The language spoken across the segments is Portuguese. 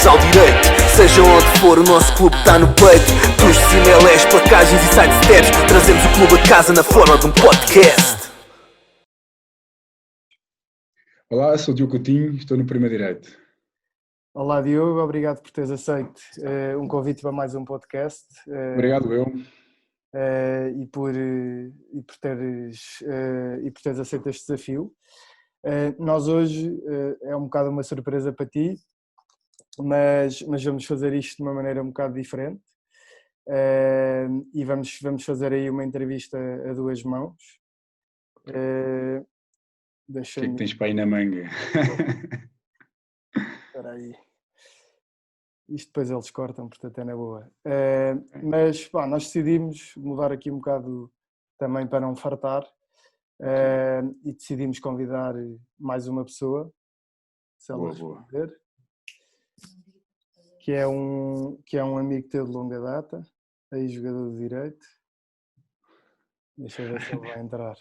ao direito. Seja onde for, o nosso clube está no peito. Dos CMLS, placagens e sidesteps, trazemos o clube a casa na forma de um podcast. Olá, sou o Diogo Coutinho, estou no Prima Direito. Olá Diogo, obrigado por teres aceito um convite para mais um podcast. Obrigado eu. E por teres aceito este desafio. Nós hoje é um bocado uma surpresa para ti, mas vamos fazer isto de uma maneira um bocado diferente. E vamos fazer aí uma entrevista a duas mãos. O que é que tens para aí na manga? Espera aí. Isto depois eles cortam, portanto é na boa. Mas nós decidimos mudar aqui um bocado também para não fartar e decidimos convidar mais uma pessoa, se ela responder, que é um amigo teu de longa data, aí jogador de direito. Deixa eu ver se ele vai entrar.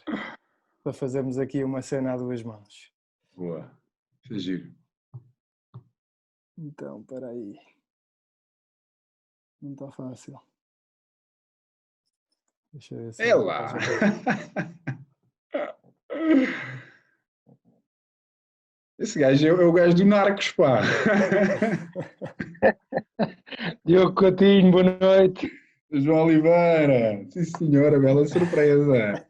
Para fazermos aqui uma cena a duas mãos. Boa, isso é giro. Então, espera aí. Não está fácil. Deixa eu ver se... É lá! Esse gajo é o gajo do Narcos, pá! Diogo Coutinho, boa noite. João Oliveira! Sim senhora, bela surpresa!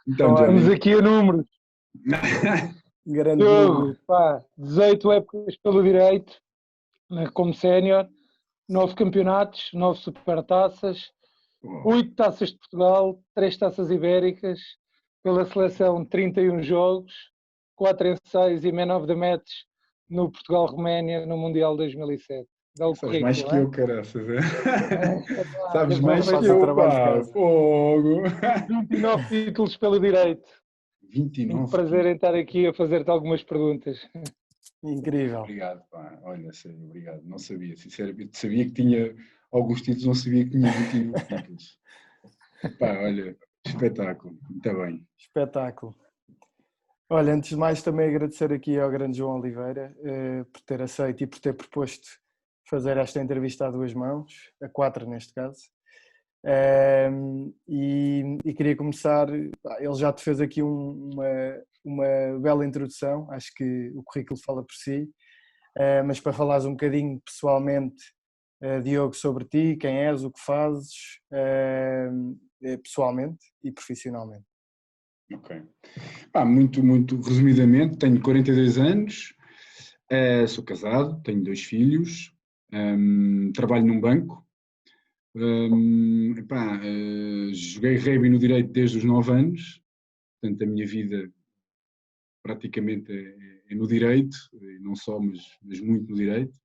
Então, Vamos Johnny. aqui a números. Grande Diogo, 18 épocas pelo direito, como sénior, 9 campeonatos, 9 supertaças, 8 taças de Portugal, 3 taças ibéricas, pela seleção 31 jogos, 4 em 6 e man of the match no Portugal-Roménia no Mundial 2007. Dá o Sabes mais que eu, caraças. Sabes é mais bom, que eu, pá. Fogo. 29 títulos pelo direito. 29. Muito prazer em estar aqui a fazer-te algumas perguntas. Incrível. Obrigado, pá. Olha, sério, obrigado. Não sabia, sinceramente. Sabia que tinha alguns títulos, não sabia que tinha 29 títulos. Pá, olha, espetáculo. Muito bem. Espetáculo. Olha, antes de mais também agradecer aqui ao grande João Oliveira por ter aceito e por ter proposto fazer esta entrevista a duas mãos, a quatro neste caso. E queria começar, ele já te fez aqui uma bela introdução, acho que o currículo fala por si, mas para falares um bocadinho pessoalmente, Diogo, sobre ti, quem és, o que fazes, pessoalmente e profissionalmente. Ok. Muito resumidamente, tenho 42 anos, sou casado, tenho 2 filhos, trabalho num banco, joguei rugby no direito desde os 9 anos, portanto a minha vida praticamente é no direito, não só, mas muito no direito.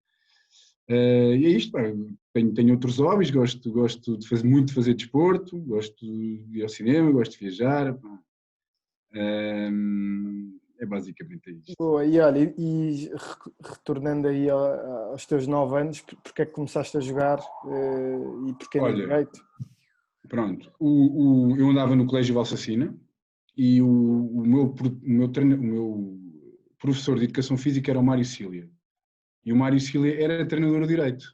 E é isto, pá. Tenho outros hobbies, gosto muito de fazer desporto, gosto de ir ao cinema, gosto de viajar, pá. É basicamente isto. Boa, e olha, retornando aí aos teus 9 anos, porque é que começaste a jogar e porquê no direito? Pronto, eu andava no Colégio Valsacina e o meu professor de Educação Física era o Mário Cília. E o Mário Cília era treinador de direito.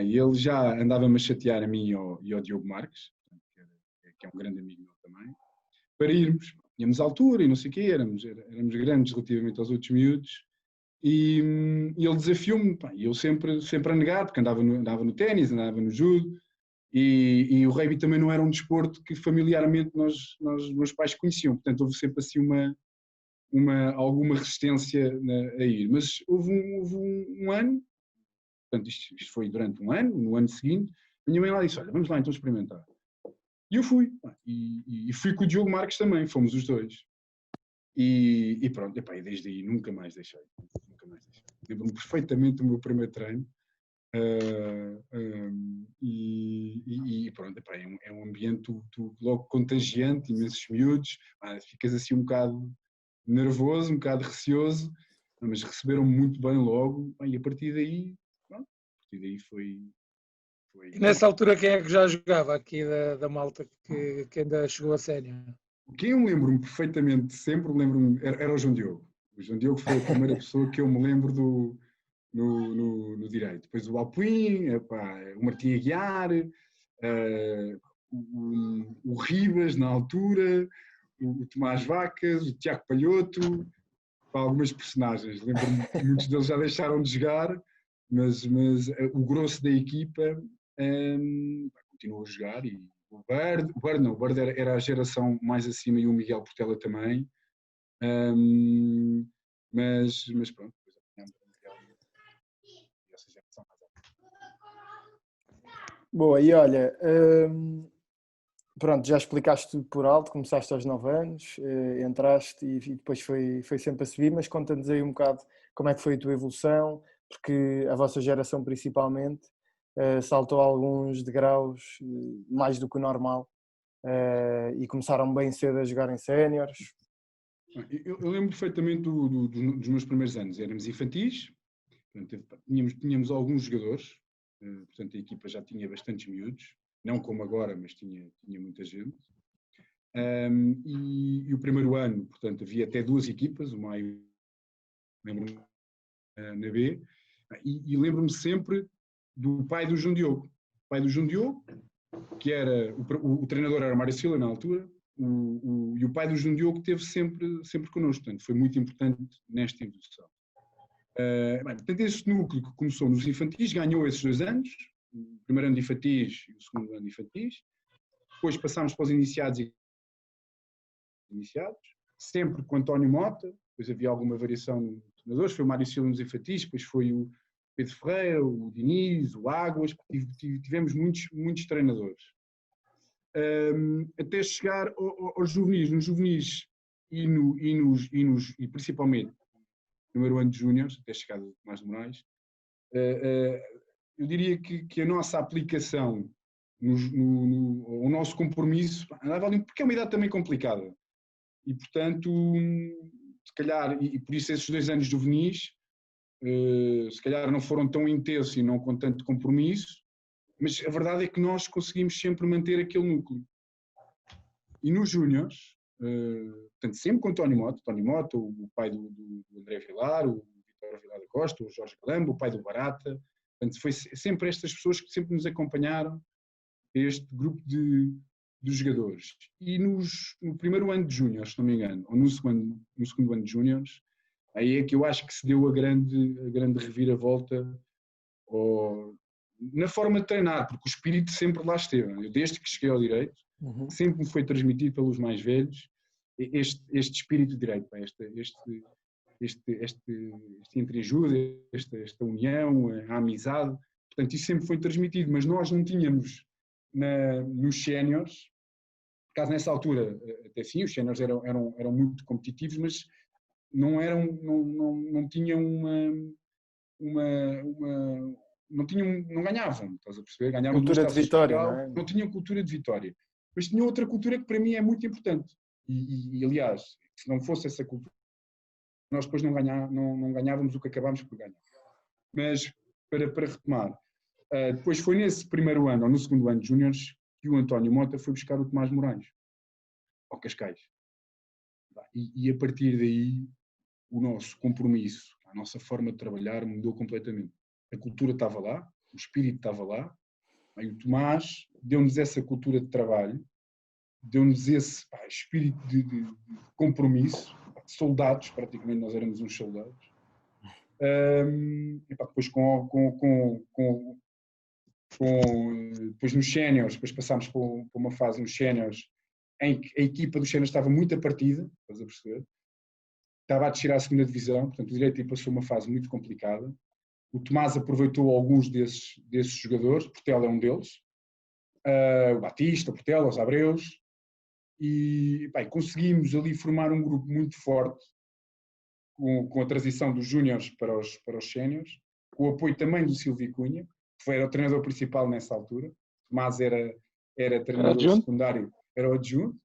E ele já andava-me a chatear a mim e ao Diogo Marques, que é um grande amigo meu também, para irmos. Íamos à altura e não sei o quê, éramos grandes relativamente aos outros miúdos, e ele desafiou-me, e eu sempre a negar, porque andava no ténis, andava no judo, e o rugby também não era um desporto que familiarmente meus pais conheciam, portanto houve sempre assim alguma resistência a ir. Mas houve um ano, portanto isto foi durante um ano, no ano seguinte, a minha mãe lá disse, olha, vamos lá então experimentar. E eu fui, e fui com o Diogo Marques também, fomos os dois. E pronto, e desde aí nunca mais deixei. Lembro-me perfeitamente do meu primeiro treino. E pronto, é um ambiente logo contagiante, imensos miúdos, ficas assim um bocado nervoso, um bocado receoso, mas receberam-me muito bem logo, e a partir daí foi... E nessa altura quem é que já jogava aqui da malta que ainda chegou a sénior? Quem eu me lembro-me perfeitamente, sempre me lembro-me, era o João Diogo. O João Diogo foi a primeira pessoa que eu me lembro no direito. Depois o Alpuim, o Martim Aguiar, o Ribas na altura, o Tomás Vacas, o Tiago Palhoto, algumas personagens. Lembro-me que muitos deles já deixaram de jogar, mas o grosso da equipa continua a jogar. E o Bird era a geração mais acima, e o Miguel Portela também. Mas pronto, depois apanhamos o Miguel e essa geração mais alta. Boa, e olha, pronto, já explicaste tudo por alto, começaste aos 9 anos, entraste e depois foi sempre a subir, mas conta-nos aí um bocado como é que foi a tua evolução, porque a vossa geração principalmente saltou alguns degraus mais do que o normal e começaram bem cedo a jogar em séniores. Eu lembro perfeitamente dos meus primeiros anos. Éramos infantis, portanto, tínhamos alguns jogadores, portanto a equipa já tinha bastantes miúdos, não como agora, mas tinha muita gente. E o primeiro ano, portanto, havia até 2 equipas, o Maio, lembro-me, na B, e lembro-me sempre do pai do João Diogo. O pai do João Diogo, que era, o treinador era o Mário Silva na altura, e o pai do João Diogo esteve sempre connosco, portanto, foi muito importante nesta evolução. Portanto, esse núcleo que começou nos infantis ganhou esses 2 anos, o primeiro ano de infantis e o segundo ano de infantis. Depois passámos para os iniciados, sempre com António Mota. Depois havia alguma variação nos treinadores, foi o Mário Silva nos infantis, depois foi o Pedro Ferreira, o Diniz, o Águas. Tivemos muitos treinadores. Até chegar aos juvenis. Nos juvenis e principalmente no primeiro ano de júniores, até chegar a Tomás de Moraes, eu diria que a nossa aplicação, o nosso compromisso, andava ali, porque é uma idade também complicada. E, portanto, se calhar, e por isso esses 2 anos juvenis, se calhar não foram tão intensos e não com tanto compromisso, mas a verdade é que nós conseguimos sempre manter aquele núcleo. E nos júniores, portanto, sempre com António Mota, o pai do André Vilar, o Vitor Vilar da Costa, o Jorge Galamba, o pai do Barata. Portanto, foi sempre estas pessoas que sempre nos acompanharam, este grupo de jogadores. E no primeiro ano de júniores, se não me engano, ou no segundo ano de júniores, aí é que eu acho que se deu a grande reviravolta na forma de treinar, porque o espírito sempre lá esteve. Eu, desde que cheguei ao direito, sempre me foi transmitido pelos mais velhos este espírito de direito, este entreajuda, esta união, a amizade. Portanto, isso sempre foi transmitido, mas nós não tínhamos nos séniores, por acaso nessa altura, até sim, os séniores eram muito competitivos, mas não tinham não ganhavam, estás a perceber? Ganhavam Cultura de vitória, não é? Não tinham cultura de vitória. Mas tinham outra cultura que para mim é muito importante. E aliás, se não fosse essa cultura, nós depois não ganhávamos o que acabámos por ganhar. Mas, para retomar, depois foi nesse primeiro ano, ou no segundo ano de júniores, que o António Mota foi buscar o Tomás Moraes, ao Cascais. E a partir daí, o nosso compromisso, a nossa forma de trabalhar mudou completamente. A cultura estava lá, o espírito estava lá, e o Tomás deu-nos essa cultura de trabalho, deu-nos esse espírito de compromisso, de soldados, praticamente nós éramos uns soldados. Depois depois nos séniores, depois passámos por uma fase nos séniores em que a equipa dos séniores estava muito a partida, estás a perceber? Estava a descer à segunda divisão, portanto o direito aí passou uma fase muito complicada. O Tomás aproveitou alguns desses jogadores, Portela é um deles, o Batista, o Portela, os Abreus, e conseguimos ali formar um grupo muito forte com a transição dos júniores para os séniores, com o apoio também do Silvio Cunha, que era o treinador principal nessa altura. Tomás era treinador secundário, era o adjunto,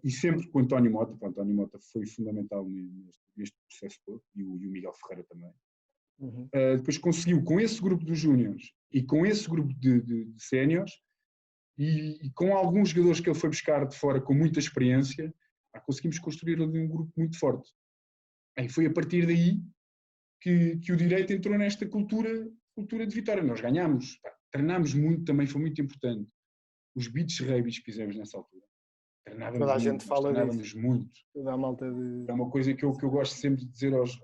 e sempre com o António Mota. O António Mota foi fundamental neste processo todo, e o Miguel Ferreira também. Depois conseguiu, com esse grupo dos júniores e com esse grupo de séniores, e com alguns jogadores que ele foi buscar de fora com muita experiência, conseguimos construir ali um grupo muito forte. E foi a partir daí que o direito entrou nesta cultura de vitória. Nós ganhámos, treinámos muito, também foi muito importante. Os beach rugby que fizemos nessa altura. Treinávamos Toda a muito, gente nós fala treinávamos disso. muito. Toda a malta de... É uma coisa que eu gosto sempre de dizer aos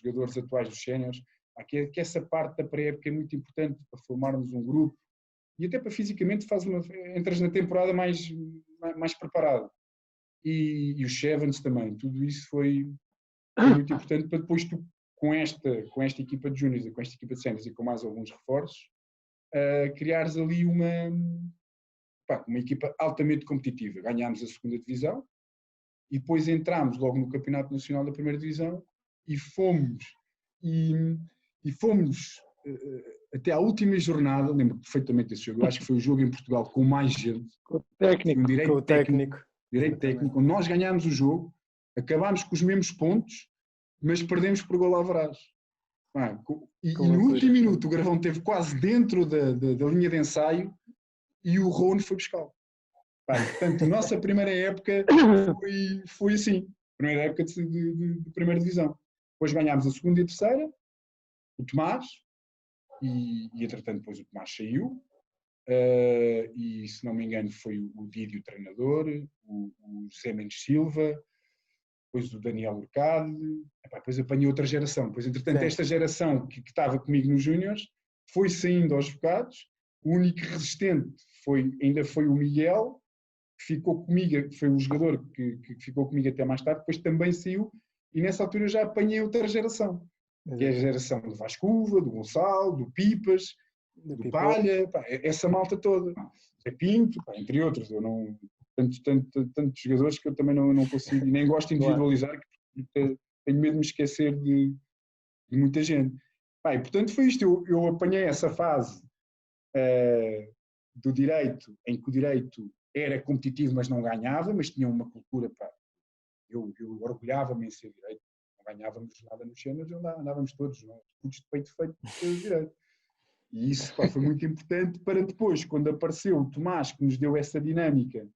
jogadores atuais dos séniores, que essa parte da pré-época é muito importante para formarmos um grupo e até para fisicamente entras na temporada mais preparado. E os Sevens também, tudo isso foi muito importante para depois tu, com esta equipa de júniors, com esta equipa de séniores e com mais alguns reforços, criares ali uma equipa altamente competitiva. Ganhámos a segunda divisão e depois entramos logo no Campeonato Nacional da primeira divisão e fomos até à última jornada. Lembro perfeitamente desse jogo. Eu acho que foi o jogo em Portugal com mais gente. Com o técnico. Um direito Com o técnico. Direito técnico. Nós ganhámos o jogo, acabámos com os mesmos pontos, mas perdemos por gol Alvaraz. E no último minuto o Gravão esteve quase dentro da linha de ensaio e o Rony foi buscá-lo. Portanto, a nossa primeira época foi assim. Primeira época de primeira divisão. Depois ganhámos a segunda e a terceira, o Tomás, e entretanto depois o Tomás saiu, e se não me engano foi o Didi o treinador, o José Mendes Silva, depois o Daniel Urcade, depois apanhei outra geração. Depois, entretanto, Sim. esta geração que estava comigo nos Júniors foi saindo aos bocados. O único resistente ainda foi o Miguel, que ficou comigo, que foi o jogador que ficou comigo até mais tarde, depois também saiu, e nessa altura eu já apanhei outra geração, que é a geração do Vasco Uva, do Gonçalo, do Pipas, do Palha, essa malta toda, é Pinto, entre outros. Eu não... Tantos jogadores que eu também não consigo, nem gosto de individualizar, porque tenho medo de me esquecer de muita gente. E, portanto, foi isto. Eu apanhei essa fase do direito, em que o direito era competitivo, mas não ganhava, mas tinha uma cultura. Eu orgulhava-me em ser direito. Não ganhávamos nada nos cenas, andávamos todos de peito feito pelo direito. E isso foi muito importante para depois, quando apareceu o Tomás, que nos deu essa dinâmica,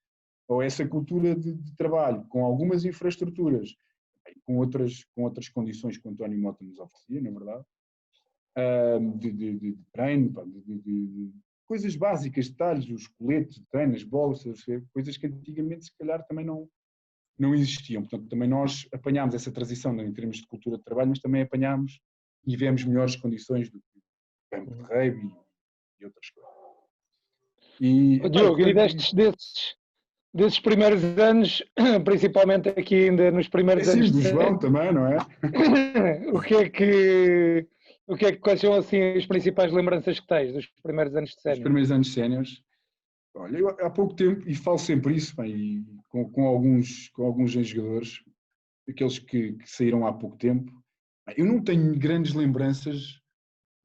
ou essa cultura de trabalho, com algumas infraestruturas, com outras condições que o António Mota nos oferecia, na verdade, de treino, de coisas básicas, detalhes, os coletes de treino, as bolas, coisas que antigamente se calhar também não existiam. Portanto, também nós apanhámos essa transição em termos de cultura de trabalho, mas também apanhámos e vemos melhores condições do que o campo de rugby e outras coisas. Diogo, e desses primeiros anos, principalmente aqui ainda nos primeiros anos do João também, não é? Quais são assim as principais lembranças que tens dos primeiros anos de sénior? Os primeiros anos de séniores. Olha, eu há pouco tempo, e falo sempre isso, e com alguns jogadores, aqueles que saíram há pouco tempo, eu não tenho grandes lembranças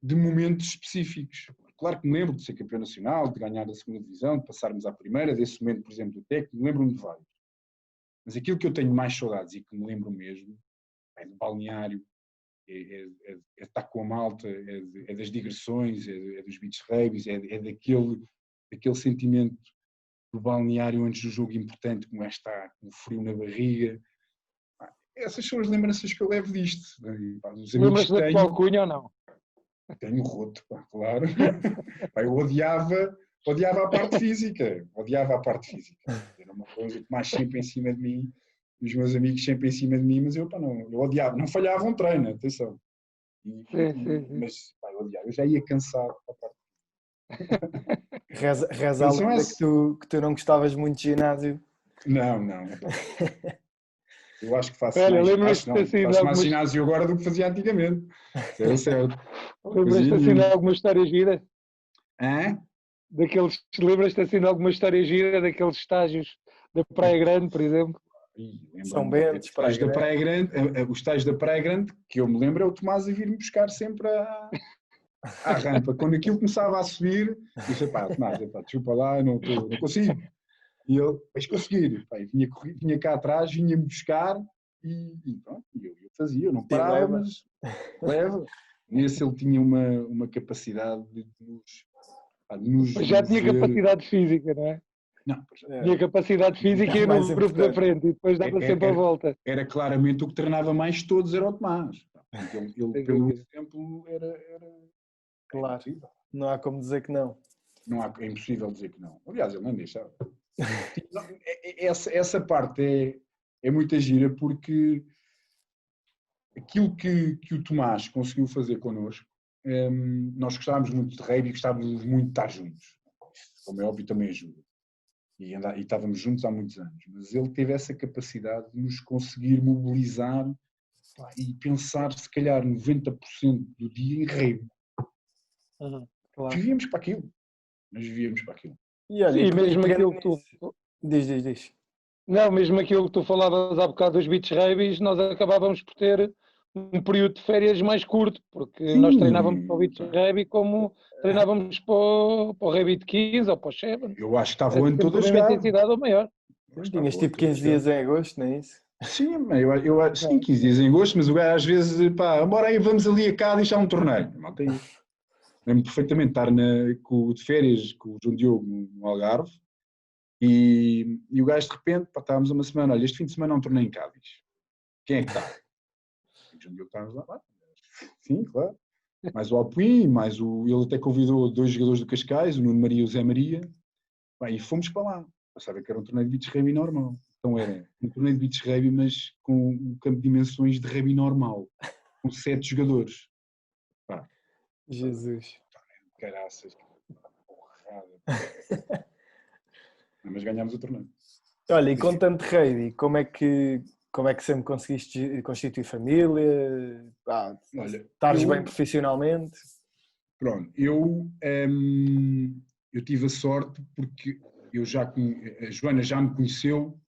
de momentos específicos. Claro que me lembro de ser campeão nacional, de ganhar a segunda divisão, de passarmos à primeira, desse momento, por exemplo, do técnico, lembro-me de vários. Mas aquilo que eu tenho mais saudades e que me lembro mesmo é do balneário, é estar com a malta, é das digressões, é dos beach rugby, é daquele sentimento do balneário antes do jogo importante, como está com o frio na barriga. Essas são as lembranças que eu levo disto. Lembras-te da tua alcunha ou não? Tenho roto, claro. Eu odiava a parte física. Era uma coisa que mais sempre em cima de mim, os meus amigos sempre em cima de mim, mas eu odiava. Não falhava um treino, atenção. Mas eu odiava. Eu já ia cansado para a parte. Reza a lenda que tu não gostavas muito de ginásio. Não. Eu acho que faço mais ginásio agora do que fazia antigamente. É certo. Lembras-te assim de alguma história gira? Lembras-te assim de alguma história gira daqueles estágios da Praia Grande, por exemplo? São Bento, os estágios da Praia Grande, que eu me lembro, é o Tomás a vir-me buscar sempre à rampa. Quando aquilo começava a subir, disse, Tomás, desculpa lá, não consigo. E ele, vais conseguir. Vinha cá atrás, vinha-me buscar e pronto, eu fazia, eu não parava, mas leva. Nesse ele tinha uma capacidade de nos já tinha capacidade física, não é? Não, tinha capacidade física e no grupo da frente e depois dava sempre a volta. Era claramente o que treinava mais todos, era o Tomás. Portanto, ele Sem pelo dúvida. exemplo, era Claro, impossível. não há como dizer que não. É impossível dizer que não. Aliás, ele nem deixava. Essa parte é muito gira porque aquilo que o Tomás conseguiu fazer connosco, nós gostávamos muito de rugby e gostávamos muito de estar juntos. Como é óbvio, também ajuda. E estávamos juntos há muitos anos. Mas ele teve essa capacidade de nos conseguir mobilizar e pensar, se calhar, 90% do dia em rugby. Claro. Vivíamos para aquilo. Nós vivíamos para aquilo. E olha, Sim, e mesmo pegando aquilo que tu. nisso- Diz. Não, mesmo aquilo que tu falavas há bocado dos beach rugby's, nós acabávamos por ter um período de férias mais curto, porque nós treinávamos para o Sim, beach rugby como treinávamos para o rugby de 15 ou para o Seven. eu acho que estava Era o ano todo sempre a a mesma jogar. intensidade ou maior. Tinhas tipo 15 dias em agosto, não é isso? Sim, sim, 15 dias em agosto, mas o gajo às vezes, pá, bora aí, vamos ali a cá deixar um torneio. Malta aí. Lembro perfeitamente estar de férias com o João Diogo no Algarve e o gajo de repente, pá, estávamos uma semana, olha, este fim de semana há um torneio em Cádiz. Quem é que está? O João Diogo estávamos lá, sim, claro. Mais o Alpuim, ele até convidou 2 jogadores do Cascais, o Nuno Maria e o Zé Maria, pá, e fomos para lá. Passava que era um torneio de beach rugby normal. Então era um torneio de beach rugby, mas com um campo de dimensões de rugby normal, com 7 jogadores. Pá, Jesus. caraças, porrada. Mas ganhámos o torneio. Olha, e com tanto rugby, como é que sempre conseguiste constituir família? Olha, Estares bem profissionalmente? Pronto, eu tive a sorte porque a Joana já me conheceu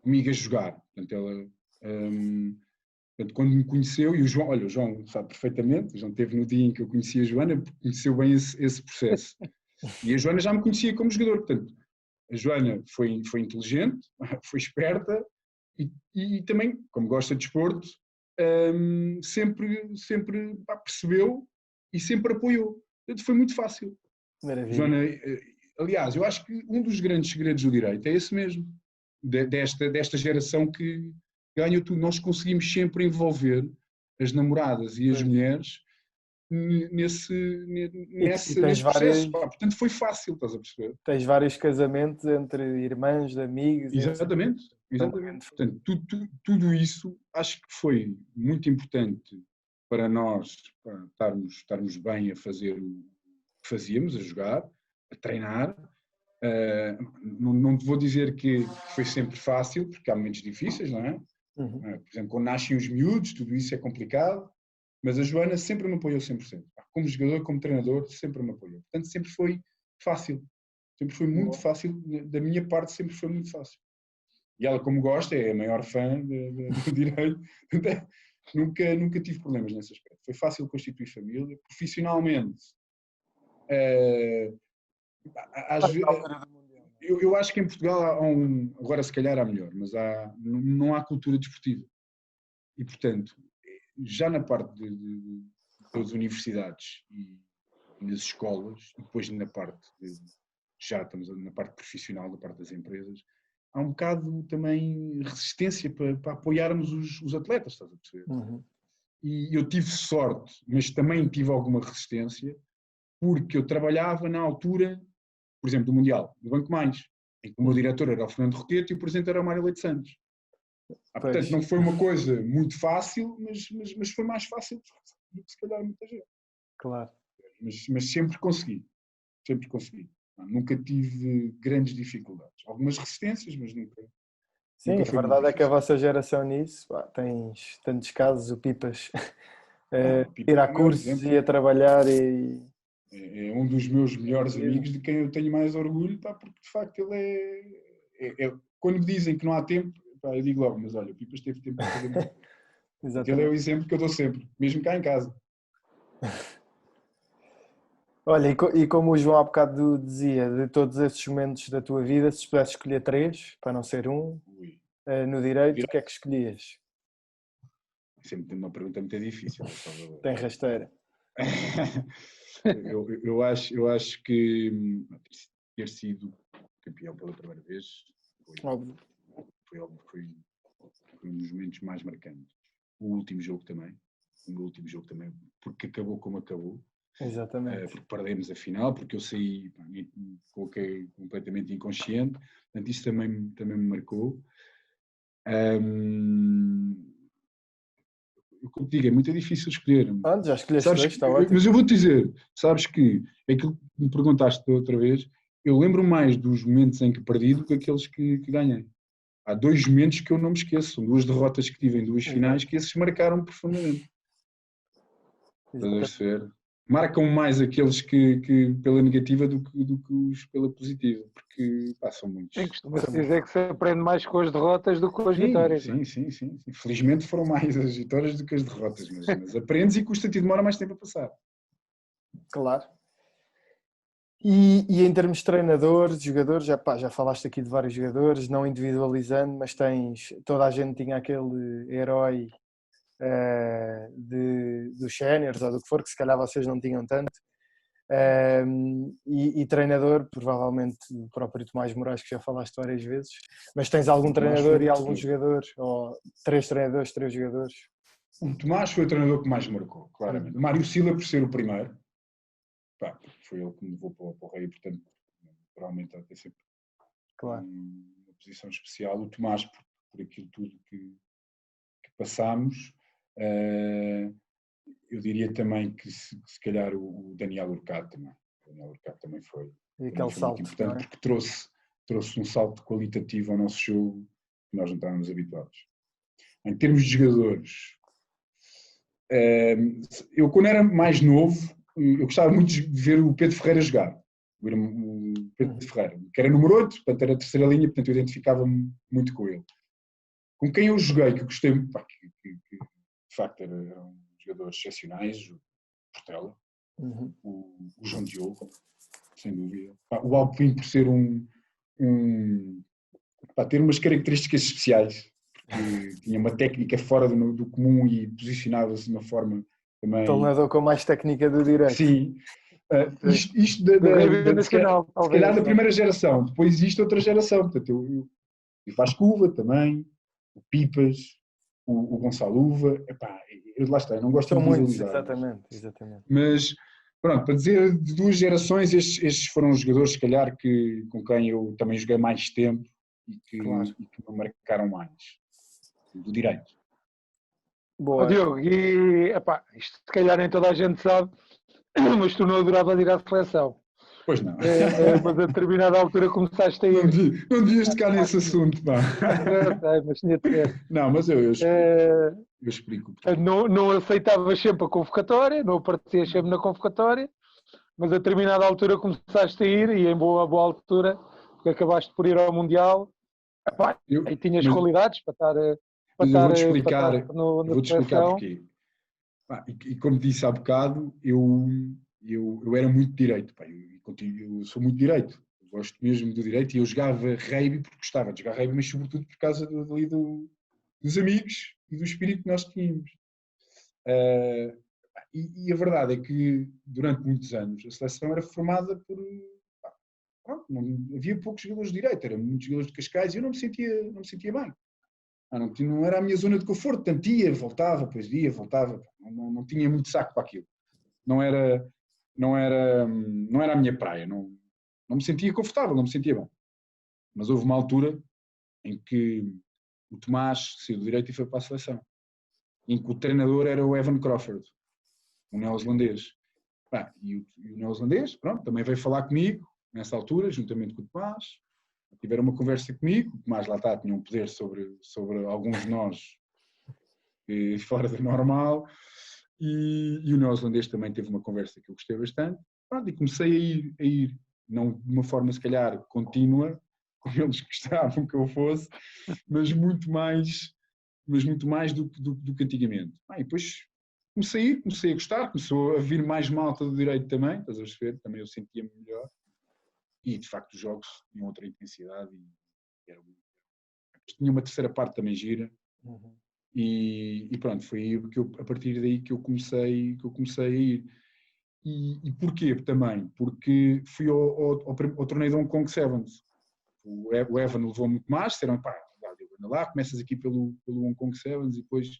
comigo a jogar. Portanto, portanto, quando me conheceu, e o João sabe perfeitamente, o João esteve no dia em que eu conheci a Joana, porque conheceu bem esse processo. E a Joana já me conhecia como jogador, portanto, a Joana foi inteligente, foi esperta e também, como gosta de desporto, sempre percebeu e sempre apoiou. Portanto, foi muito fácil. Maravilha. Joana, aliás, eu acho que um dos grandes segredos do direito é esse mesmo, desta geração que ganhou tudo. Nós conseguimos sempre envolver as namoradas e as mulheres nesse processo. Portanto, foi fácil, estás a perceber? Tens vários casamentos entre irmãs, de amigos. Exatamente. Portanto, tudo isso acho que foi muito importante para nós estarmos bem a fazer o que fazíamos, a jogar, a treinar. Não te vou dizer que foi sempre fácil, porque há momentos difíceis, não é? Uhum. Por exemplo, quando nascem os miúdos, tudo isso é complicado, mas a Joana sempre me apoiou 100%. Como jogador, como treinador, sempre me apoiou. Portanto, sempre foi fácil. Sempre foi muito fácil. Da minha parte, sempre foi muito fácil. E ela, como gosta, é a maior fã do direito. Nunca tive problemas nesse aspecto. Foi fácil constituir família. Profissionalmente, eu acho que em Portugal agora se calhar há melhor, mas não há cultura desportiva. E, portanto, já na parte das universidades e nas escolas, e depois já estamos na parte profissional, da parte das empresas, há um bocado também resistência para apoiarmos os atletas, estás a perceber? Uhum. E eu tive sorte, mas também tive alguma resistência, porque eu trabalhava na altura, por exemplo, do Mundial, do Banco Mais, em que o meu diretor era o Fernando Roquete e o presidente era o Mário Leite Santos. Portanto, não foi uma coisa muito fácil, mas foi mais fácil do que se calhar muita gente. Claro. Mas sempre consegui. Nunca tive grandes dificuldades. Algumas resistências, mas nunca. Sim, nunca a foi verdade muito é que a difícil. vossa geração nisso, tens tantos casos, o Pipas O Pipa ir é a o maior cursos exemplo. e a trabalhar e... É um dos meus melhores amigos, de quem eu tenho mais orgulho, porque de facto ele quando me dizem que não há tempo, eu digo logo, mas olha, o Pipas teve tempo para fazer muito. Ele é o exemplo que eu dou sempre, mesmo cá em casa. Olha, e como o João há bocado dizia, de todos esses momentos da tua vida, se pudesse escolher 3, para não ser um, no direito, o que é que escolhias? Sempre uma pergunta muito difícil. Tem rasteira. eu acho que ter sido campeão pela primeira vez foi um dos momentos mais marcantes. O último jogo também. o meu último jogo também, porque acabou como acabou. Exatamente. Porque perdemos a final, porque eu saí, me coloquei completamente inconsciente, portanto isso também me marcou. Como te digo, é muito difícil escolher. Pronto, já escolheste Sabes dois, está que, ótimo. mas eu vou-te dizer, sabes que aquilo que me perguntaste da outra vez, eu lembro mais dos momentos em que perdi do que aqueles que ganhei. Há 2 momentos que eu não me esqueço, são 2 derrotas que tive em 2 finais que esses marcaram profundamente. Estás a perceber? Marcam mais aqueles que pela negativa do que os pela positiva, porque são muitos. Sim, costuma-se dizer que se aprende mais com as derrotas do que com as vitórias. Sim. Felizmente foram mais as vitórias do que as derrotas, mas aprendes e custa-te e demora mais tempo a passar. Claro. E em termos de treinadores, jogadores, já falaste aqui de vários jogadores, não individualizando, mas toda a gente tinha aquele herói dos séniores ou do que for, que se calhar vocês não tinham tanto. E treinador, provavelmente o próprio Tomás Moraes, que já falaste várias vezes, mas tens algum treinador e alguns jogadores, ou 3 treinadores, 3 jogadores? O Tomás foi o treinador que mais marcou, claramente. O Mário Silva, por ser o primeiro, foi ele que me levou para o Rei, portanto, naturalmente, há sempre uma posição especial. O Tomás, por aquilo tudo que passámos. Eu diria também que se calhar o Daniel Urcado também. O Daniel Urcado também foi, e aquele salto, muito importante, porque trouxe um salto qualitativo ao nosso jogo que nós não estávamos habituados. Em termos de jogadores, eu quando era mais novo, eu gostava muito de ver o Pedro Ferreira jogar. O Pedro Ferreira, que era número 8, portanto era a terceira linha, portanto eu identificava-me muito com ele. Com quem eu joguei, que eu gostei, que de facto eram jogadores excepcionais, o Portela, o João Diogo, sem dúvida. O Alpin, por ser ter umas características especiais, porque tinha uma técnica fora do comum e posicionava-se de uma forma também... Treinador com mais técnica do direito. Sim. Isto se calhar da primeira geração, depois existe outra geração, portanto eu Vasco Uva também, o Pipas, o Gonçalo Uva, lá está, eu não gosto de individualizar. Exatamente. Mas, pronto, para dizer de 2 gerações, estes foram os jogadores, se calhar, com quem eu também joguei mais tempo e que me marcaram mais, do direito. Boa. Diogo, isto se calhar nem toda a gente sabe, mas tu não adoravas ir à seleção. Pois não. Mas a determinada altura começaste a ir. Não devias tocar nesse assunto, pá. Não sei, mas tinha de ser. Não, mas eu explico. Não aceitavas sempre a convocatória, não aparecias sempre na convocatória, mas a determinada altura começaste a ir, e em boa altura, porque acabaste por ir ao Mundial, e tinhas qualidades para estar eu vou-te explicar porquê. E como disse há bocado, eu era muito direito, eu sou muito direito, eu gosto mesmo do direito e eu jogava rugby porque gostava de jogar rugby, mas sobretudo por causa dos amigos e do espírito que nós tínhamos. E a verdade é que durante muitos anos a seleção era formada por... havia poucos jogadores de direito, eram muitos jogadores de Cascais e eu não me sentia bem. Não era a minha zona de conforto, tanto voltava, não tinha muito saco para aquilo. Não era a minha praia, não me sentia confortável, não me sentia bom. Mas houve uma altura em que o Tomás saiu do direito e foi para a seleção, em que o treinador era o Evan Crawford, um neozelandês. E o neozelandês, pronto, também veio falar comigo, nessa altura, juntamente com o Tomás, tiveram uma conversa comigo, o Tomás lá está, tinha um poder sobre alguns de nós fora do normal, e o neozelandês também teve uma conversa que eu gostei bastante, e comecei a ir, não de uma forma se calhar contínua, como eles gostavam que eu fosse, mas muito mais do que antigamente. E depois comecei a gostar, começou a vir mais malta do direito também, estás a perceber? Também eu sentia-me melhor. E de facto os jogos tinham outra intensidade tinha uma terceira parte também gira. E pronto, foi a partir daí que eu comecei a ir. E porquê também? Porque fui ao torneio do Hong Kong Sevens. O Evan levou muito mais, disseram, anda lá, começas aqui pelo Hong Kong Sevens e depois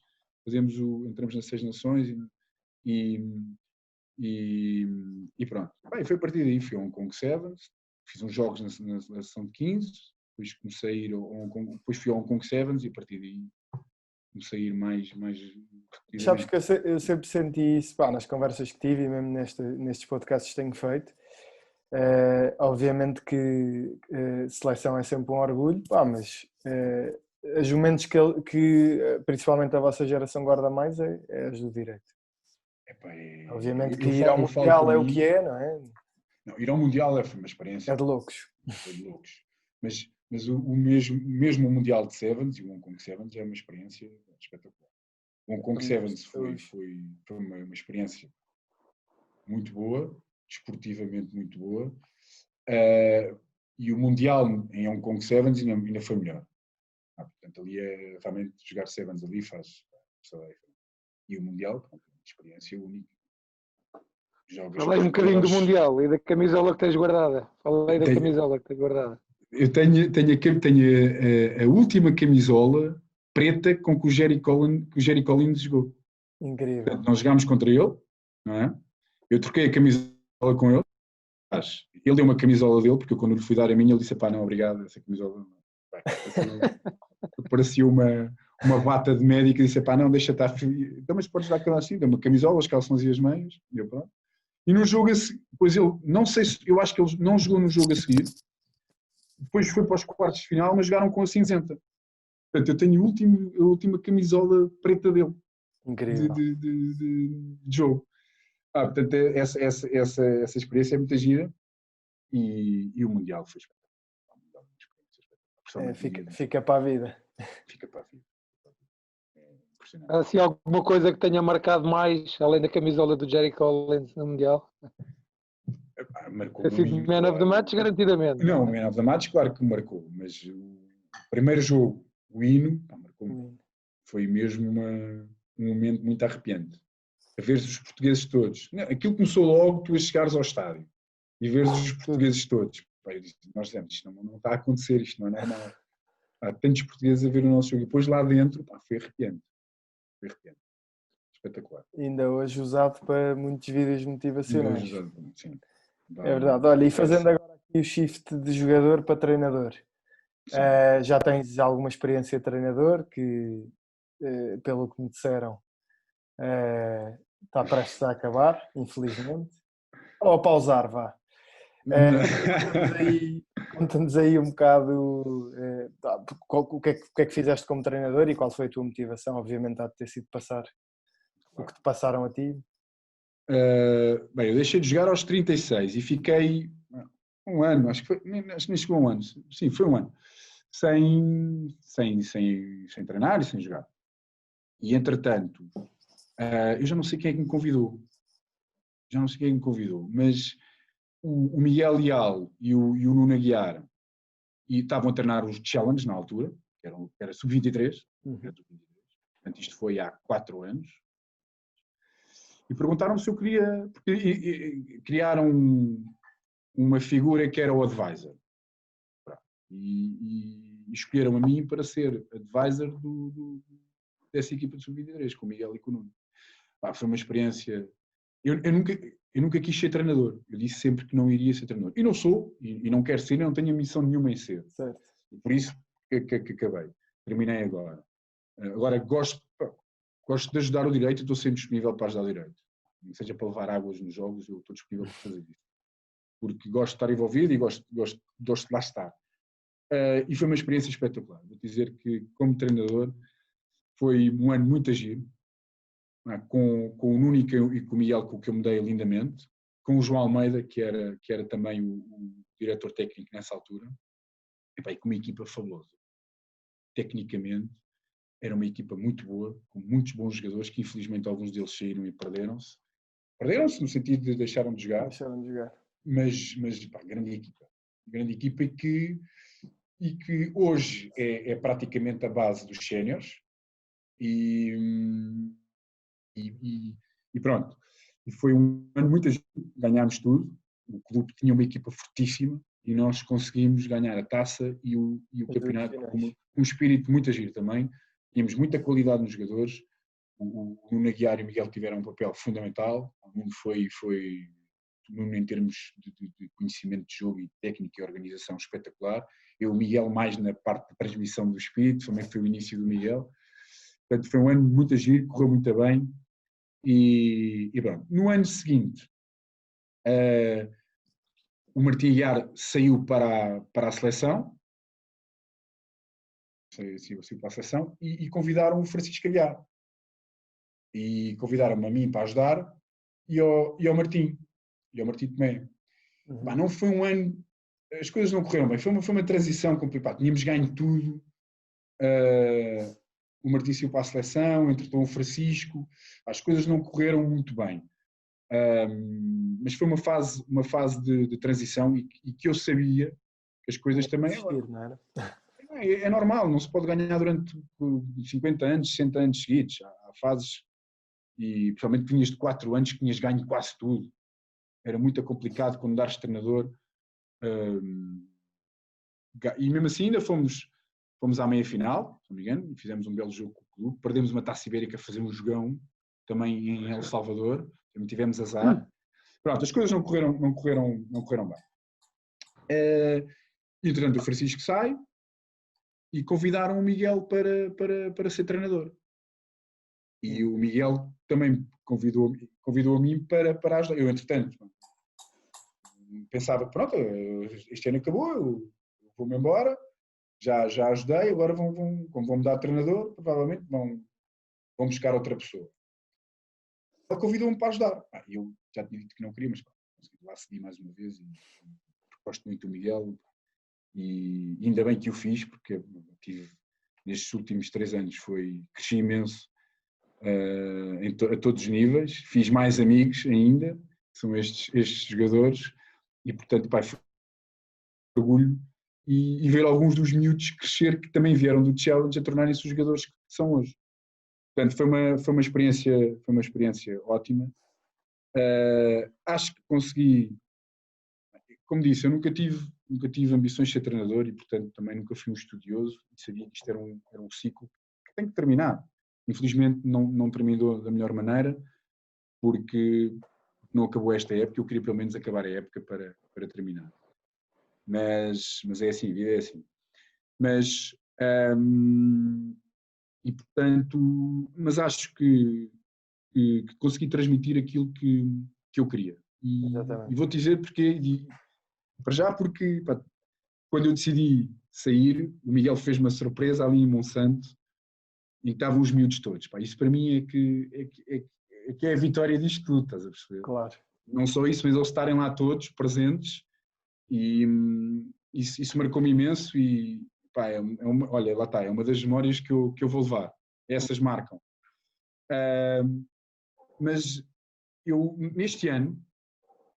entramos nas Seis Nações e pronto. Bem, foi a partir daí, fui ao Hong Kong Sevens, fiz uns jogos na seleção de 15, depois comecei a ir depois fui ao Hong Kong Sevens e a partir daí comecei a ir mais Sabes repetidamente. que eu sempre senti isso, pá, nas conversas que tive e mesmo nestes podcasts que tenho feito. Obviamente que seleção é sempre um orgulho, pá, mas os momentos que principalmente a vossa geração guarda mais é as do direito. Epá, Obviamente que ir ao eu falo Mundial por é o mim. que é, não é? Não, ir ao Mundial foi uma experiência. É de loucos. Foi de loucos. Mas o mesmo o Mundial de Sevens e o Hong Kong Sevens é uma experiência espetacular. O Hong Kong Sevens foi uma experiência muito boa, desportivamente muito boa, e o Mundial em Hong Kong Sevens ainda foi melhor. Portanto, ali é realmente jogar Sevens ali faz toda a diferença. E o Mundial, pronto, é uma experiência única. Falei um bocadinho do Mundial e da camisola que tens guardada. Falei da camisola que tens guardada. Eu tenho a última camisola preta com que o Jerry Collins jogou. Incrível. Portanto, nós jogámos contra ele, não é? Eu troquei a camisola com ele. Ele deu uma camisola dele, porque eu, quando lhe fui dar a minha, ele disse: pá, não, obrigado, essa camisola não. Parecia uma bata de médico e disse: pá, não, deixa estar. Então, mas podes dar aquela assim, deu uma camisola, as calções e as meias, e eu pronto. E no jogo a seguir, depois ele, não sei se, eu acho que ele não jogou no jogo a seguir, depois foi para os quartos de final, mas jogaram com a cinzenta. Portanto, eu tenho a última camisola preta dele. Incrível. De jogo. Portanto, essa experiência é muita gira e o Mundial foi espetacular. Fica para a vida. Fica para a vida. Há assim alguma coisa que tenha marcado mais, além da camisola do Jerry Collins no Mundial? Marcou Assim, muito, Man of the Match, garantidamente. Não, o Man of the Match, claro que marcou, mas o primeiro jogo, o hino, marcou muito. Foi mesmo um momento muito arrepiante. A ver os portugueses todos. Aquilo começou logo, tu a chegares ao estádio e veres os portugueses todos. Eu disse, nós dizemos, isto não está a acontecer, isto não é normal. Há tantos portugueses a ver o nosso jogo. E depois lá dentro, foi arrepiante. Foi arrepiante. Espetacular. Ainda hoje usado para muitos vídeos motivacionais. Sim. É verdade. Olha, e fazendo agora aqui o shift de jogador para treinador. Já tens alguma experiência de treinador que, pelo que me disseram, está prestes a acabar, infelizmente. Ou a pausar, vá. Conta-nos aí um bocado o que é que fizeste como treinador e qual foi a tua motivação. Obviamente há de ter sido passar o que te passaram a ti. Bem, eu deixei de jogar aos 36 e fiquei um ano, acho que nem chegou um ano, sim, foi um ano, sem treinar e sem jogar. E entretanto, eu já não sei quem é que me convidou, mas o Miguel Leal e o Nuno Aguiar estavam a treinar os Challenge na altura, que era sub-23, portanto isto foi há 4 anos, e perguntaram-me se eu queria, porque criaram uma figura que era o advisor, e escolheram a mim para ser advisor dessa equipa de sub-23, com o Miguel e com o Nuno. Foi uma experiência. Eu nunca quis ser treinador. Eu disse sempre que não iria ser treinador. E não sou, e não quero ser, não tenho missão nenhuma em ser. Certo. E por isso que acabei. Terminei agora. Agora gosto de ajudar o direito e estou sempre disponível para ajudar o direito. Seja para levar águas nos jogos, eu estou disponível para fazer isso. Porque gosto de estar envolvido e gosto de lá estar. E foi uma experiência espetacular. Vou dizer que, como treinador, foi um ano muito agir. Com o Nuno e com o Miguel, com o que eu me dei lindamente, com o João Almeida, que era também o diretor técnico nessa altura, e com uma equipa fabulosa. Tecnicamente, era uma equipa muito boa, com muitos bons jogadores, que infelizmente alguns deles saíram e perderam-se. Perderam-se no sentido de deixaram de jogar. Mas grande equipa e que hoje é praticamente a base dos séniores. E pronto, e foi um ano muito agir, ganhámos tudo, o clube tinha uma equipa fortíssima e nós conseguimos ganhar a taça e o campeonato com um espírito muito agir também, tínhamos muita qualidade nos jogadores, o Nuno Aguiar e o Miguel tiveram um papel fundamental. O Nuno o Nuno em termos de conhecimento de jogo e técnica e organização espetacular. Eu, o Miguel, mais na parte da transmissão do espírito, também foi o início do Miguel. Portanto, foi um ano muito agir, correu muito bem. E pronto. No ano seguinte, o Martim Aguiar saiu para a seleção, saiu para a seleção e convidaram o Francisco Aguiar. E convidaram-me a mim para ajudar e ao Martim Tomé. Não foi um ano, as coisas não correram bem, foi uma transição complicada, tínhamos ganho tudo, o Martim saiu para a seleção, entretanto o Francisco, as coisas não correram muito bem, mas foi uma fase de transição e que eu sabia que as coisas também... Não era? É normal, não se pode ganhar durante 50 anos, 60 anos seguidos, há fases, e principalmente vinhas de 4 anos que tinhas ganho quase tudo. Era muito complicado quando dares treinador. E mesmo assim ainda fomos à meia-final, se não me engano, e fizemos um belo jogo com o clube. Perdemos uma Taça Ibérica a fazer um jogão, também em El Salvador, também tivemos azar. Pronto, as coisas não correram bem. Entretanto, o Francisco sai e convidaram o Miguel para ser treinador. E o Miguel também convidou a mim para ajudar. Eu, entretanto, pensava, pronto, este ano acabou, eu vou-me embora, já ajudei, agora como vão mudar de treinador, provavelmente vão buscar outra pessoa. Ele convidou-me para ajudar. Eu já tinha dito que não queria, mas consegui lá seguir mais uma vez, e gosto muito do Miguel, e ainda bem que o fiz, porque tive, nestes últimos 3 anos, cresci imenso, a todos os níveis, fiz mais amigos ainda, são estes jogadores, e portanto, foi orgulho e ver alguns dos miúdos crescer que também vieram do Challenge a tornarem-se os jogadores que são hoje. Portanto, foi uma experiência ótima. Acho que consegui, como disse, eu nunca tive ambições de ser treinador e portanto também nunca fui um estudioso e sabia que isto era um ciclo que tem que terminar. Infelizmente não terminou da melhor maneira, porque não acabou esta época. Eu queria pelo menos acabar a época para terminar. Mas é assim, a vida é assim. E portanto, mas acho que consegui transmitir aquilo que eu queria. E vou-te dizer porquê. Para já porque quando eu decidi sair, o Miguel fez uma surpresa ali em Monsanto, e estavam os miúdos todos. Isso para mim é que é a vitória disto tudo, estás a perceber? Claro. Não só isso, mas eles estarem lá todos presentes, e isso marcou-me imenso. E olha, lá está, é uma das memórias que eu vou levar. Essas marcam. Mas neste ano,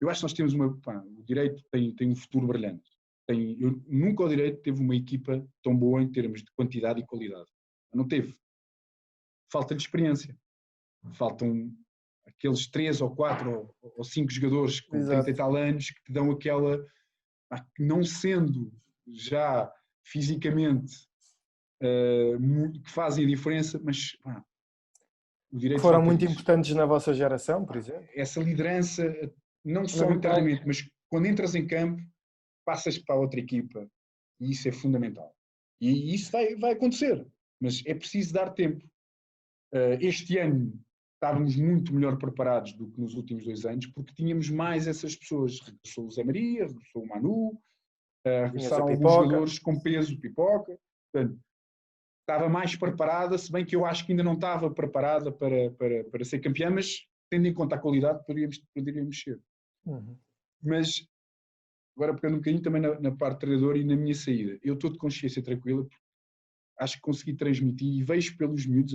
eu acho que nós temos o Direito tem um futuro brilhante. Nunca o Direito teve uma equipa tão boa em termos de quantidade e qualidade. Não teve. Falta-lhe experiência. Faltam aqueles 3 ou 4 ou 5 jogadores com 30 e tal anos que te dão aquela... não sendo já fisicamente que fazem a diferença, mas o Direito foram muito importantes na vossa geração, por exemplo? Essa liderança, não só internamente, mas quando entras em campo, passas para a outra equipa, e isso é fundamental. E isso vai acontecer, mas é preciso dar tempo. Este ano estávamos muito melhor preparados do que nos últimos 2 anos, porque tínhamos mais essas pessoas. Regressou o Zé Maria, regressou o Manu, regressaram alguns jogadores com peso, Pipoca. Portanto, estava mais preparada, se bem que eu acho que ainda não estava preparada para ser campeã, mas tendo em conta a qualidade, poderíamos ser. Mas, agora pegando um bocadinho também na parte treinador e na minha saída, eu estou de consciência tranquila, porque acho que consegui transmitir, e vejo pelos miúdos,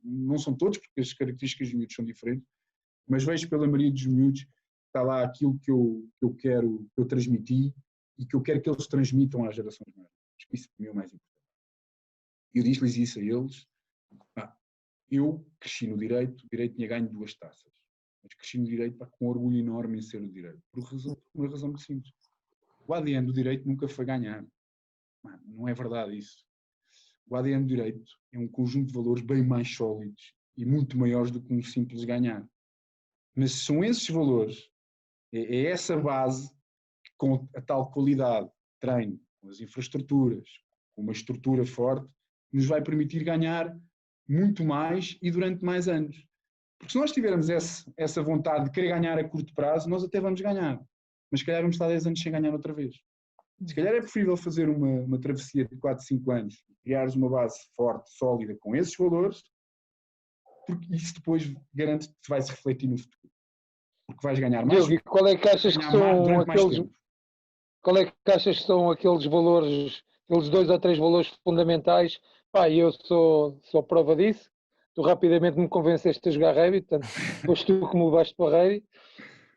não são todos, porque as características dos miúdos são diferentes, mas vejo pela maioria dos miúdos, está lá aquilo que eu quero, que eu transmiti, e que eu quero que eles transmitam às gerações mais. Acho que isso para mim é o mais importante. Eu disse-lhes isso a eles. Eu cresci no Direito, o Direito tinha ganho 2 taças, mas cresci no Direito com orgulho enorme em ser do Direito, por uma razão muito simples. O ADN do Direito nunca foi ganhar. Não é verdade isso. O ADN do Direito é um conjunto de valores bem mais sólidos e muito maiores do que um simples ganhar. Mas são esses valores, é essa base, com a tal qualidade de treino, com as infraestruturas, com uma estrutura forte, nos vai permitir ganhar muito mais e durante mais anos. Porque se nós tivermos essa vontade de querer ganhar a curto prazo, nós até vamos ganhar. Mas se calhar vamos estar 10 anos sem ganhar outra vez. Se calhar é preferível fazer uma travessia de 4, 5 anos, criares uma base forte, sólida, com esses valores, porque isso depois garante que vai se refletir no futuro. Porque vais ganhar mais. Diogo, e qual é que achas que são durante mais aqueles... tempo. Qual é que achas que são aqueles valores, aqueles 2 ou 3 valores fundamentais? Pá, eu sou prova disso. Tu rapidamente me convenceste a jogar rugby, portanto, foste tu que me levaste para o rugby.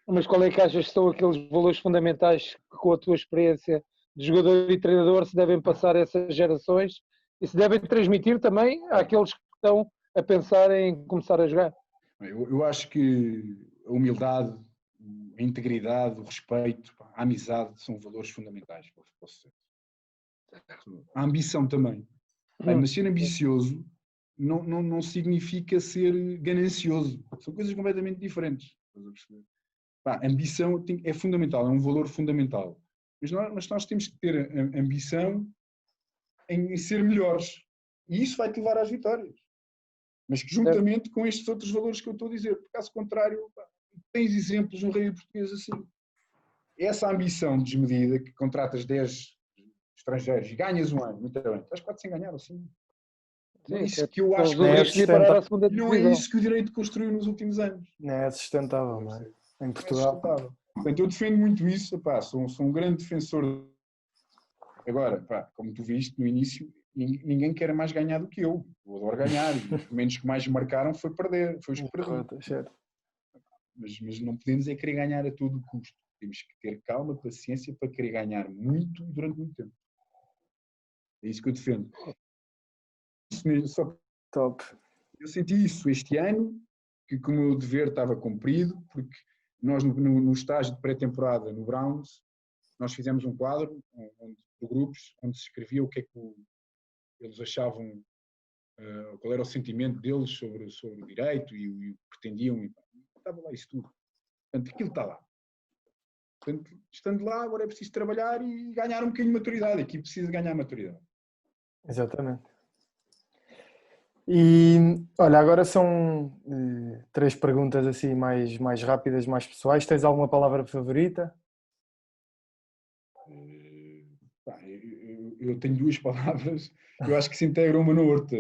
Mas qual é que achas que são aqueles valores fundamentais que, com a tua experiência de jogador e treinador, se devem passar a essas gerações e se devem transmitir também àqueles que estão a pensar em começar a jogar? Eu acho que a humildade, a integridade, o respeito, a amizade são valores fundamentais para o sucesso. A ambição também. Mas ser ambicioso não significa ser ganancioso. São coisas completamente diferentes. A ambição é fundamental, é um valor fundamental. Mas nós temos que ter ambição em ser melhores. E isso vai-te levar às vitórias. Mas que juntamente com estes outros valores que eu estou a dizer, por caso contrário, tens exemplos no rugby português assim. Essa ambição desmedida, que contratas 10 estrangeiros e ganhas um ano, muito bem, estás quase sem ganhar assim. Não é isso que eu acho que não é isso que o direito construiu nos últimos anos. Não é sustentável, não é? Em Portugal. Portanto, eu defendo muito isso, sou um grande defensor. Agora, como tu viste no início, ninguém quer mais ganhar do que eu. Eu adoro ganhar. E os menos que mais marcaram foi perder. Foi os que perderam. Mas não podemos querer ganhar a todo custo. Temos que ter calma, paciência para querer ganhar muito e durante muito tempo. É isso que eu defendo. Top. Eu senti isso este ano, que o meu dever estava cumprido, porque nós no estágio de pré-temporada no Browns, nós fizemos um quadro de grupos onde se escrevia o que é que eles achavam, qual era o sentimento deles sobre o direito e o que pretendiam. Estava lá isso tudo. Portanto, aquilo está lá. Portanto, estando lá, agora é preciso trabalhar e ganhar um bocadinho de maturidade. Aqui precisa ganhar maturidade. Exatamente. E, olha, agora são 3 perguntas assim mais rápidas, mais pessoais. Tens alguma palavra favorita? Eu tenho 2 palavras que eu acho que se integram uma na outra,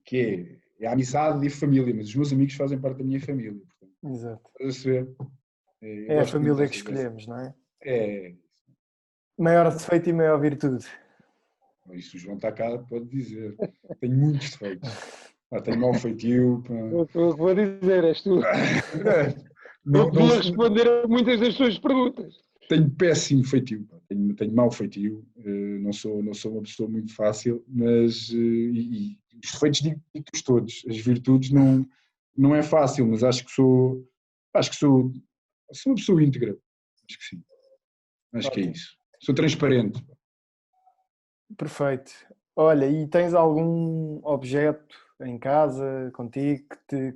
que é a amizade e a família, mas os meus amigos fazem parte da minha família. Portanto, exato. É a família que escolhemos, não é? É. Maior defeito e maior virtude. Isso o João está cá, pode dizer. Tenho muitos defeitos. Tenho mau feitio. Eu vou dizer, és tu. Não podia responder a muitas das tuas perguntas. Tenho péssimo feitio. Tenho mau feitio. Não sou uma pessoa muito fácil, mas os defeitos digo-os todos. As virtudes não é fácil, mas acho que sou uma pessoa íntegra. Acho que sim. Acho que é isso. Sou transparente. Perfeito. Olha, e tens algum objeto em casa, contigo, que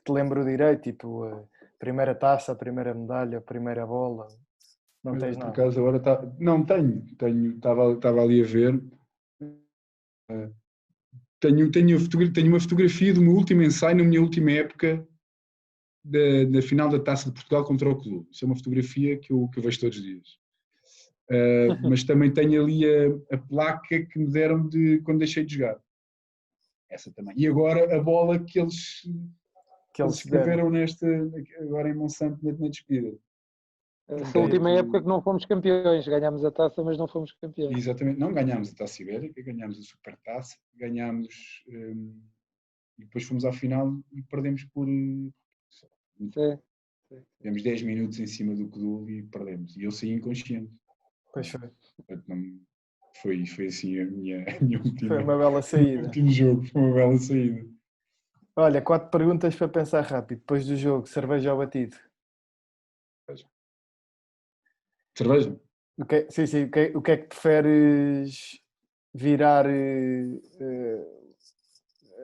te lembre o direito? Tipo a primeira taça, a primeira medalha, a primeira bola? Não tens nada? Por acaso agora não tenho. Estava ali a ver. Tenho uma fotografia do meu último ensaio, na minha última época, da final da Taça de Portugal contra o clube. Isso é uma fotografia que eu vejo todos os dias. Mas também tenho ali a placa que me deram de quando deixei de jogar. Essa também. E agora a bola que eles escreveram agora em Monsanto na despedida. Essa última época que não fomos campeões, ganhámos a taça, mas não fomos campeões. Exatamente, não ganhámos a Taça Ibérica, ganhámos a Supertaça, ganhámos e depois fomos à final e perdemos por. Tivemos 10 minutos em cima do Codul e perdemos. E eu saí inconsciente. Pois foi. Foi assim a minha última. Foi uma bela saída. O último jogo, foi uma bela saída. Olha, 4 perguntas para pensar rápido. Depois do jogo, cerveja ou batido? Cerveja? Sim. O que é que preferes virar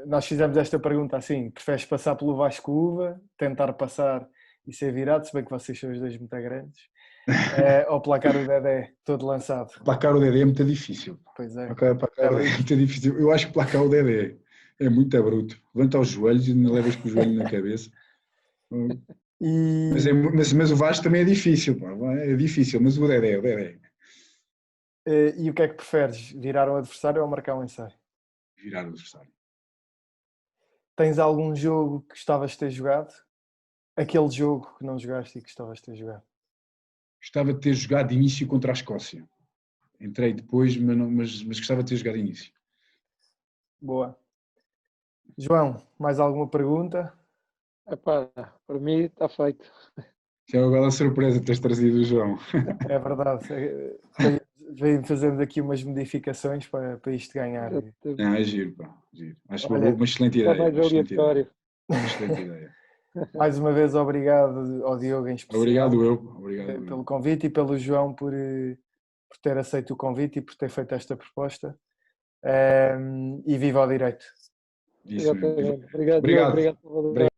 nós fizemos esta pergunta assim: preferes passar pelo Vasco Uva, tentar passar e ser virado, se bem que vocês são os dois muito grandes, ou placar o Dedé todo lançado? Placar o Dedé é muito difícil. Pois é. Placar o Dedé é muito difícil. Eu acho que placar o Dedé é muito bruto. Levanta os joelhos e não levas com o joelho na cabeça. E, Mas o Vasco também é difícil. Pá. É difícil, mas o Dedé. e o que é que preferes? Virar o adversário ou marcar um ensaio? Virar o adversário. Tens algum jogo que gostavas de ter jogado? Aquele jogo que não jogaste e que gostavas de ter jogado? Gostava de ter jogado de início contra a Escócia. Entrei depois, mas gostava de ter jogado de início. Boa. João, mais alguma pergunta? Epá, para mim está feito. Já é uma bela surpresa teres trazido o João. É verdade. Veio fazendo aqui umas modificações para isto ganhar. Não, é giro, pá. Giro. Acho Olha, uma excelente Está ideia. mais Uma excelente aleatório. ideia. Uma excelente ideia. Mais uma vez, obrigado ao Diogo em especial. Obrigado eu. Obrigado Pelo eu. convite e pelo João por ter aceito o convite e por ter feito esta proposta. E viva ao direito. Isso mesmo. Exatamente. Obrigado, Obrigado. Diogo, obrigado pela